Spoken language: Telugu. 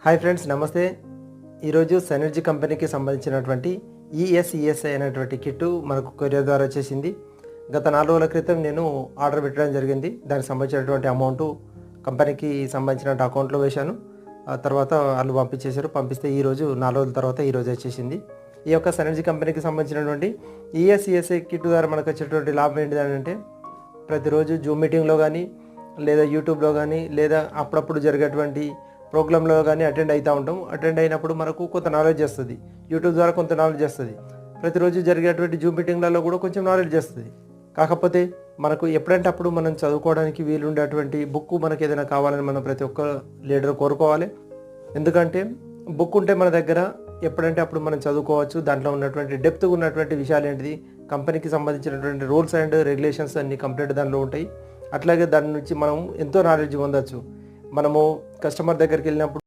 హాయ్ ఫ్రెండ్స్, నమస్తే. ఈరోజు సెనర్జీ కంపెనీకి సంబంధించినటువంటి ఈఎస్ఈఎస్ఐ అనేటువంటి కిట్టు మనకు కొరియర్ ద్వారా వచ్చేసింది. గత 4 రోజుల క్రితం నేను ఆర్డర్ పెట్టడం జరిగింది. దానికి సంబంధించినటువంటి అమౌంట్ కంపెనీకి సంబంధించిన అకౌంట్లో వేశాను. ఆ తర్వాత వాళ్ళు పంపించేశారు. పంపిస్తే ఈరోజు 4 రోజుల తర్వాత ఈరోజు వచ్చేసింది. ఈ యొక్క సెనర్జీ కంపెనీకి సంబంధించినటువంటి ఈఎస్ఈఎస్ఐ కిట్ ద్వారా మనకు వచ్చేటువంటి లాభం ఏంటిదంటే, ప్రతిరోజు జూమ్ మీటింగ్లో కానీ లేదా యూట్యూబ్లో కానీ లేదా అప్పుడప్పుడు జరిగేటువంటి ప్రోగ్రాంలో కానీ అటెండ్ అవుతూ ఉంటాం. అటెండ్ అయినప్పుడు మనకు కొంత నాలెడ్జ్ వస్తుంది. యూట్యూబ్ ద్వారా కొంత నాలెడ్జ్ వస్తుంది. ప్రతిరోజు జరిగేటువంటి జూమ్ మీటింగ్లలో కూడా కొంచెం నాలెడ్జ్ వస్తుంది. కాకపోతే మనకు ఎప్పుడంటే అప్పుడు మనం చదువుకోవడానికి వీలుండేటువంటి బుక్ మనకి ఏదైనా కావాలని మనం ప్రతి ఒక్క లీడర్ కోరుకోవాలి. ఎందుకంటే బుక్ ఉంటే మన దగ్గర ఎప్పుడంటే అప్పుడు మనం చదువుకోవచ్చు. దాంట్లో ఉన్నటువంటి డెప్త్గా ఉన్నటువంటి విషయాలు ఏంటిది, కంపెనీకి సంబంధించినటువంటి రూల్స్ అండ్ రెగ్యులేషన్స్ అన్నీ కంప్లీట్ దానిలో ఉంటాయి. అట్లాగే దాని నుంచి మనం ఎంతో నాలెడ్జ్ పొందవచ్చు. మనము కస్టమర్ దగ్గరికి వెళ్ళినప్పుడు